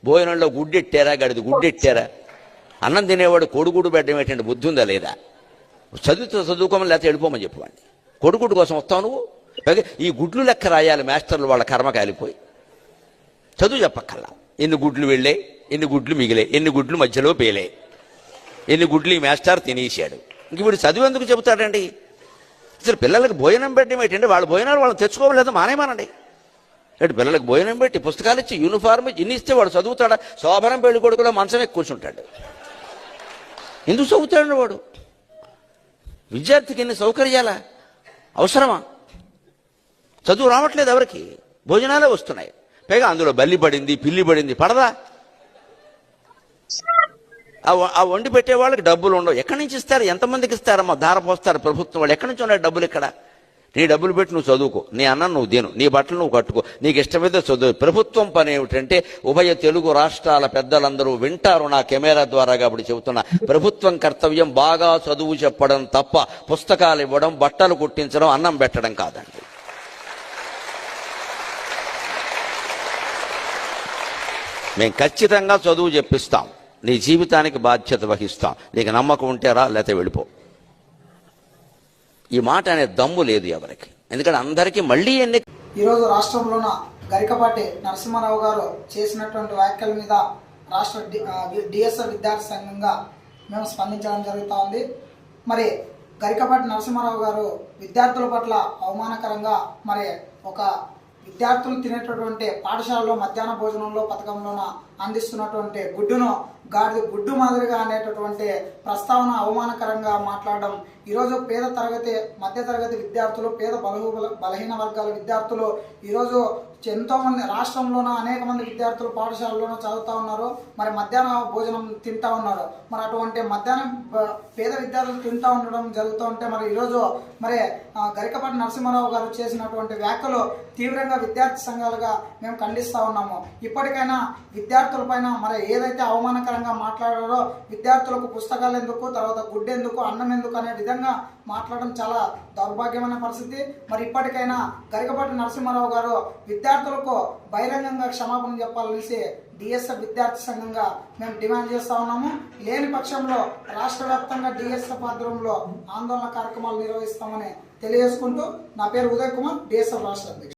భోజనంలో గుడ్డెట్టారా, గడిది గుడ్డెట్టారా? అన్నం తినేవాడు కోడిగుడ్డు పెట్టడం ఏంటంటే బుద్ధి ఉందా లేదా? చదువుకోమని లేకపోతే వెళ్ళిపోమని చెప్పండి. కొడుకుడు కోసం వస్తావు నువ్వు. ఈ గుడ్లు లెక్క రాయాలి మాస్టర్లు, వాళ్ళ కర్మ కాలిపోయి. చదువు చెప్పక్కల్లా. ఎన్ని గుడ్లు వెళ్ళాయి, ఎన్ని గుడ్లు మిగిలే, ఎన్ని గుడ్లు మధ్యలో పేలే, ఎన్ని గుడ్లు ఈ మాస్టర్ తినేసాడు. ఇంక వీడు చదువు ఎందుకు చెబుతాడండి? అసలు పిల్లలకి భోజనం పెట్టడం ఏంటంటే వాళ్ళ భోజనాలు వాళ్ళు తెచ్చుకోవలేదు, మానేమానండి. అంటే పిల్లలకు భోజనం పెట్టి పుస్తకాలు ఇచ్చి యూనిఫార్మ్ ఇన్ని ఇస్తే వాడు చదువుతాడా? శోభనం పెళ్లి కొడుకులో మంచం ఎక్కి కూర్చుంటాడు. ఎందుకు చదువుతాడు వాడు? విద్యార్థికి ఎన్ని సౌకర్యాలా అవసరమా? చదువు రావట్లేదు ఎవరికి, భోజనాలే వస్తున్నాయి. పైగా అందులో బల్లి పడింది, పిల్లి పడింది, పడదా? ఆ వండి పెట్టే వాళ్ళకి డబ్బులు ఉండవు. ఎక్కడి నుంచి ఇస్తారు? ఎంతమందికి ఇస్తారమ్మా? ధార పోస్తారు ప్రభుత్వం వాళ్ళు. ఎక్కడి నుంచి ఉన్నాయి డబ్బులు? ఇక్కడ నీ డబ్బులు పెట్టి నువ్వు చదువుకో, నీ అన్నం నువ్వు తిను, నీ బట్టలు నువ్వు కట్టుకో, నీకు ఇష్టమైతే చదువు. ప్రభుత్వం పని ఏమిటంటే, ఉభయ తెలుగు రాష్ట్రాల పెద్దలందరూ వింటారు నా కెమెరా ద్వారా కాబట్టి చెబుతున్నా, ప్రభుత్వం కర్తవ్యం బాగా చదువు చెప్పడం తప్ప పుస్తకాలు ఇవ్వడం, బట్టలు కుట్టించడం, అన్నం పెట్టడం కాదండి. మేము ఖచ్చితంగా చదువు చెప్పిస్తాం, నీ జీవితానికి బాధ్యత వహిస్తాం. నీకు నమ్మకం ఉంటే రా, లేకపోతే వెళ్ళిపో. ఈ మాట అనే దమ్ము లేదు ఎవరికి. ఎందుకంటే అందరికీ మళ్ళీ ఈరోజు రాష్ట్రంలోన గరికపాటి నరసింహారావు గారు చేసినటువంటి వ్యాఖ్యల మీద రాష్ట్ర డిఎస్ఎఫ్ విద్యార్థి సంఘంగా మేము స్పందించడం జరుగుతూ ఉంది. మరి గరికపాటి నరసింహారావు గారు విద్యార్థుల పట్ల అవమానకరంగా మరి ఒక విద్యార్థులు తినేటటువంటి పాఠశాలలో మధ్యాహ్న భోజనంలో పథకంలోన అందిస్తున్నటువంటి గుడ్డును గాడిద గుడ్డు మాదిరిగా అనేటటువంటి ప్రస్తావన అవమానకరంగా మాట్లాడడం ఈరోజు పేద తరగతి, మధ్య తరగతి విద్యార్థులు, పేద బలహీన వర్గాల విద్యార్థులు ఈరోజు ఎంతో మంది రాష్ట్రంలోన అనేక మంది విద్యార్థులు పాఠశాలలోనూ చదువుతూ ఉన్నారు. మరి మధ్యాహ్న భోజనం తింటా ఉన్నారు. మరి అటువంటి మధ్యాహ్నం పేద విద్యార్థులు తింటూ ఉండడం జరుగుతూ ఉంటే మరి ఈరోజు మరి గరికపాటి నరసింహారావు గారు చేసినటువంటి వ్యాఖ్యలు తీవ్రంగా విద్యార్థి సంఘాలుగా మేము ఖండిస్తూ ఉన్నాము. ఇప్పటికైనా విద్యార్థుల పైన మరి ఏదైతే అవమానకరంగా మాట్లాడారో, విద్యార్థులకు పుస్తకాలు ఎందుకు, తర్వాత గుడ్డు ఎందుకు, అన్నం ఎందుకు అనే విధంగా మాట్లాడడం చాలా దౌర్భాగ్యమైన పరిస్థితి. మరి ఇప్పటికైనా గరికపాటి నరసింహారావు గారు విద్యార్థులకు బహిరంగంగా క్షమాపణ చెప్పాలనేసి డిఎస్ఎఫ్ విద్యార్థి సంఘంగా మేము డిమాండ్ చేస్తా ఉన్నాము. లేని పక్షంలో రాష్ట్ర వ్యాప్తంగా డిఎస్ఎఫ్ ఆధ్వర్యంలో ఆందోళన కార్యక్రమాలు నిర్వహిస్తామని తెలియజేసుకుంటూ, నా పేరు ఉదయ్ కుమార్, డిఎస్ఎఫ్ రాష్ట్ర అధ్యక్షుడు.